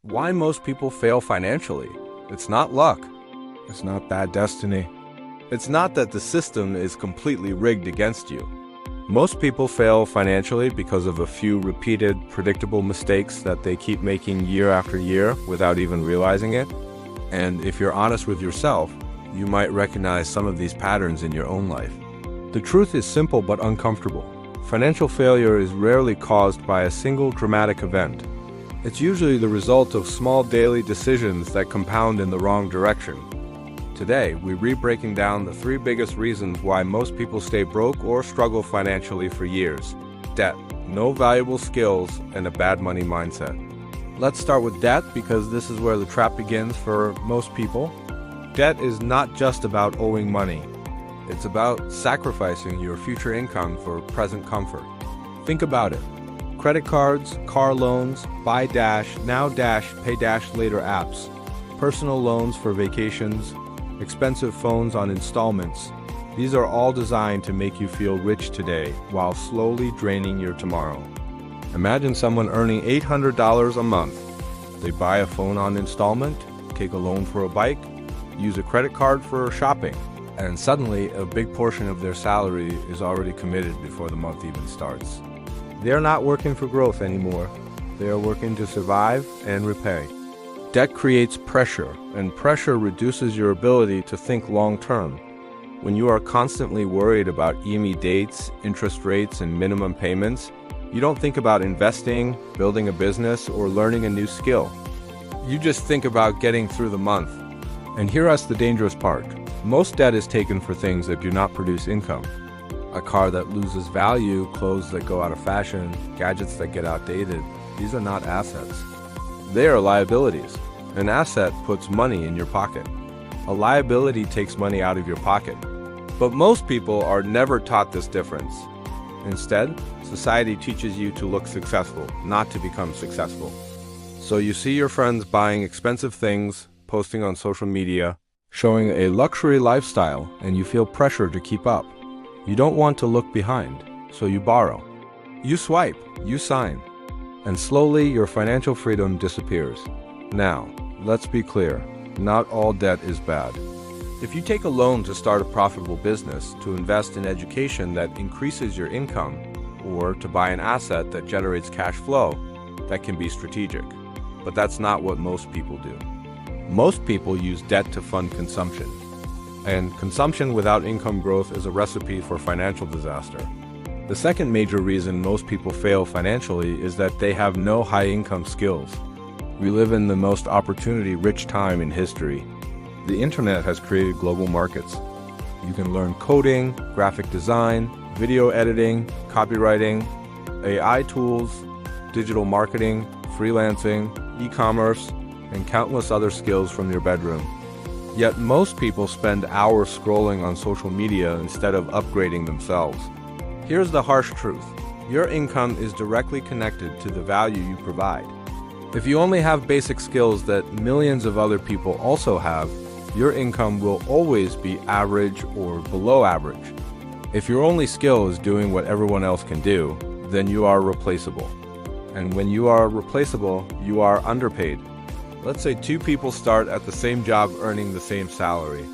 Why most people fail financially? It's not luck. It's not bad destiny. It's not that the system is completely rigged against you. Most people fail financially because of a few repeated, predictable mistakes that they keep making year after year without even realizing it. And if you're honest with yourself, you might recognize some of these patterns in your own life. The truth is simple but uncomfortable. Financial failure is rarely caused by a single dramatic event. It's usually the result of small daily decisions that compound in the wrong direction. Today, we're re-breaking down the 3 biggest reasons why most people stay broke or struggle financially for years. Debt, no valuable skills, and a bad money mindset. Let's start with debt because this is where the trap begins for most people. Debt is not just about owing money. It's about sacrificing your future income for present comfort. Think about it. Credit cards, car loans, buy dash, now dash, pay dash later apps, personal loans for vacations, expensive phones on installments. These are all designed to make you feel rich today while slowly draining your tomorrow. Imagine someone earning $800 a month. They buy a phone on installment, take a loan for a bike, use a credit card for shopping, and suddenly a big portion of their salary is already committed before the month even starts. They're not working for growth anymore. They are working to survive and repay. Debt creates pressure, and pressure reduces your ability to think long-term. When you are constantly worried about EMI dates, interest rates, and minimum payments, you don't think about investing, building a business, or learning a new skill. You just think about getting through the month. And here's the dangerous part. Most debt is taken for things that do not produce income. A car that loses value, clothes that go out of fashion, gadgets that get outdated. These are not assets. They are liabilities. An asset puts money in your pocket. A liability takes money out of your pocket. But most people are never taught this difference. Instead, society teaches you to look successful, not to become successful. So you see your friends buying expensive things, posting on social media, showing a luxury lifestyle, and you feel pressure to keep up. You don't want to look behind, so you borrow. You swipe, you sign, and slowly your financial freedom disappears. Now, let's be clear, not all debt is bad. If you take a loan to start a profitable business, to invest in education that increases your income, or to buy an asset that generates cash flow, that can be strategic. But that's not what most people do. Most people use debt to fund consumption. And consumption without income growth is a recipe for financial disaster. The second major reason most people fail financially is that they have no high-income skills. We live in the most opportunity-rich time in history. The internet has created global markets. You can learn coding, graphic design, video editing, copywriting, AI tools, digital marketing, freelancing, e-commerce, and countless other skills from your bedroom. Yet most people spend hours scrolling on social media instead of upgrading themselves. Here's the harsh truth. Your income is directly connected to the value you provide. If you only have basic skills that millions of other people also have, your income will always be average or below average. If your only skill is doing what everyone else can do, then you are replaceable. And when you are replaceable, you are underpaid. Let's say 2 people start at the same job earning the same salary.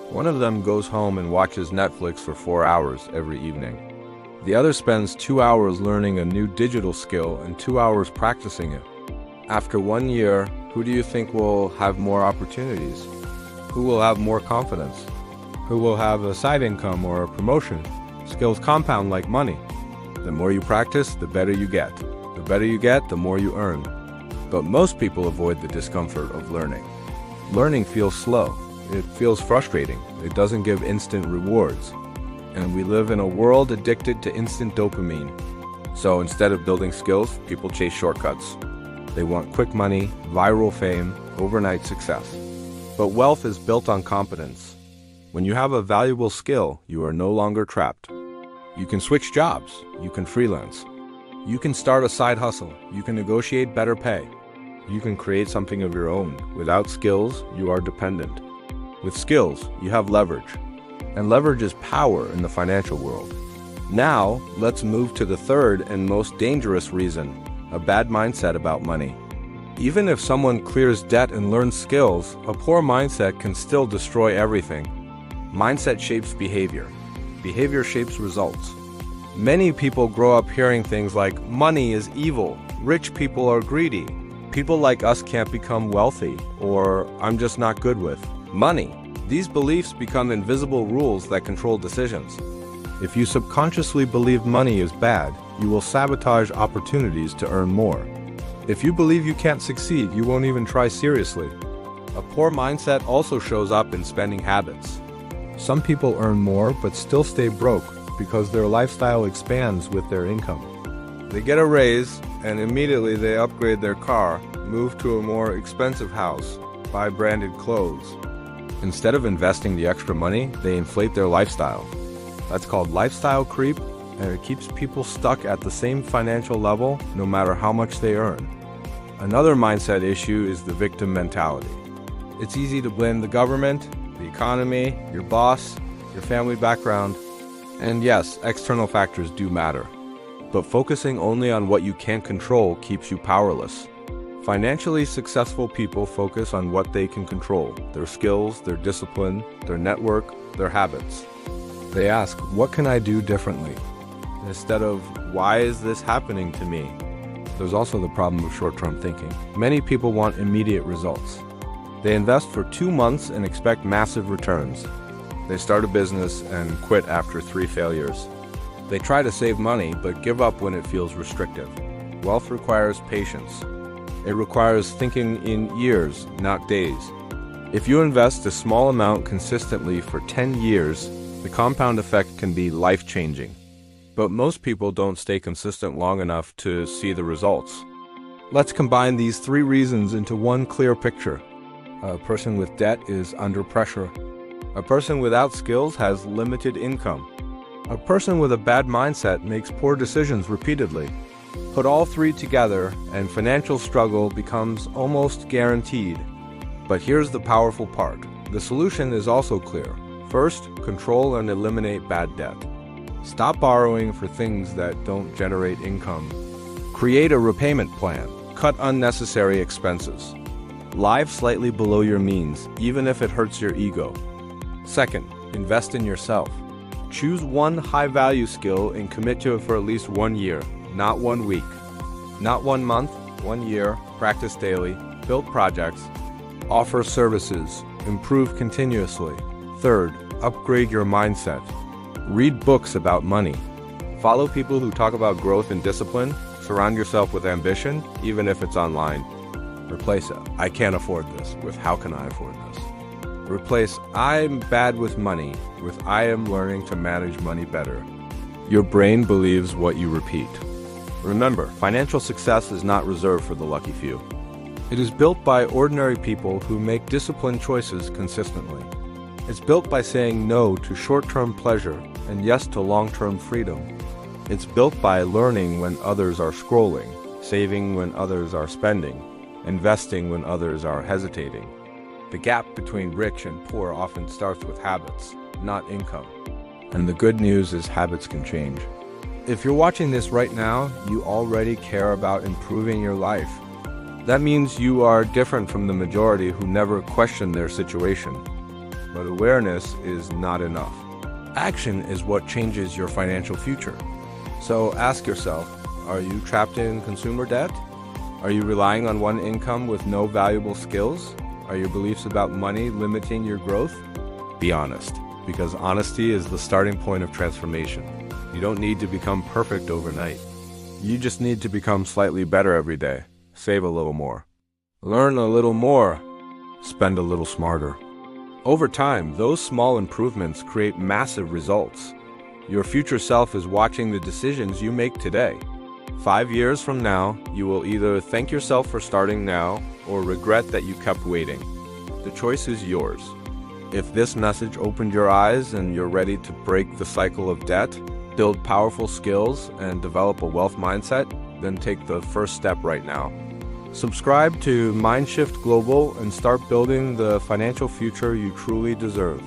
One of them goes home and watches Netflix for 4 hours every evening. The other spends 2 hours learning a new digital skill and 2 hours practicing it. After 1 year, who do you think will have more opportunities? Who will have more confidence? Who will have a side income or a promotion? Skills compound like money. The more you practice, the better you get. The better you get, the more you earn. But most people avoid the discomfort of learning. Learning feels slow. It feels frustrating. It doesn't give instant rewards. And we live in a world addicted to instant dopamine. So instead of building skills, people chase shortcuts. They want quick money, viral fame, overnight success. But wealth is built on competence. When you have a valuable skill, you are no longer trapped. You can switch jobs. You can freelance. You can start a side hustle. You can negotiate better pay. You can create something of your own. Without skills, you are dependent. With skills, you have leverage. And leverage is power in the financial world. Now, let's move to the third and most dangerous reason, a bad mindset about money. Even if someone clears debt and learns skills, a poor mindset can still destroy everything. Mindset shapes behavior. Behavior shapes results. Many people grow up hearing things like, money is evil, rich people are greedy, people like us can't become wealthy, or I'm just not good with money. These beliefs become invisible rules that control decisions. If you subconsciously believe money is bad, you will sabotage opportunities to earn more. If you believe you can't succeed, you won't even try seriously. A poor mindset also shows up in spending habits. Some people earn more but still stay broke because their lifestyle expands with their income. They get a raise and immediately they upgrade their car, move to a more expensive house, buy branded clothes. Instead of investing the extra money, they inflate their lifestyle. That's called lifestyle creep, and it keeps people stuck at the same financial level no matter how much they earn. Another mindset issue is the victim mentality. It's easy to blame the government, the economy, your boss, your family background, and yes, external factors do matter. But focusing only on what you can't control keeps you powerless. Financially successful people focus on what they can control, their skills, their discipline, their network, their habits. They ask, what can I do differently? Instead of, why is this happening to me? There's also the problem of short-term thinking. Many people want immediate results. They invest for 2 months and expect massive returns. They start a business and quit after 3 failures. They try to save money but give up when it feels restrictive. Wealth requires patience. It requires thinking in years, not days. If you invest a small amount consistently for 10 years, the compound effect can be life-changing. But most people don't stay consistent long enough to see the results. Let's combine these 3 reasons into one clear picture. A person with debt is under pressure. A person without skills has limited income. A person with a bad mindset makes poor decisions repeatedly. Put all 3 together and financial struggle becomes almost guaranteed. But here's the powerful part. The solution is also clear. First, control and eliminate bad debt. Stop borrowing for things that don't generate income. Create a repayment plan. Cut unnecessary expenses. Live slightly below your means, even if it hurts your ego. Second, invest in yourself. Choose one high-value skill and commit to it for at least 1 year, not 1 week. Not 1 month, 1 year. Practice daily. Build projects. Offer services. Improve continuously. Third, upgrade your mindset. Read books about money. Follow people who talk about growth and discipline. Surround yourself with ambition, even if it's online. Replace I can't afford this with how can I afford this? Replace I'm bad with money with I am learning to manage money better. Your brain believes what you repeat. Remember, financial success is not reserved for the lucky few. It is built by ordinary people who make disciplined choices consistently. It's built by saying no to short-term pleasure and yes to long-term freedom. It's built by learning when others are scrolling, saving when others are spending, investing when others are hesitating. The gap between rich and poor often starts with habits, not income. And the good news is habits can change. If you're watching this right now, you already care about improving your life. That means you are different from the majority who never question their situation. But awareness is not enough. Action is what changes your financial future. So ask yourself, are you trapped in consumer debt? Are you relying on one income with no valuable skills? Are your beliefs about money limiting your growth? Be honest, because honesty is the starting point of transformation. You don't need to become perfect overnight. You just need to become slightly better every day. Save a little more. Learn a little more. Spend a little smarter. Over time, those small improvements create massive results. Your future self is watching the decisions you make today. 5 years from now, you will either thank yourself for starting now or regret that you kept waiting. The choice is yours. If this message opened your eyes and you're ready to break the cycle of debt, build powerful skills, and develop a wealth mindset, then take the first step right now. Subscribe to Mindshift Global and start building the financial future you truly deserve.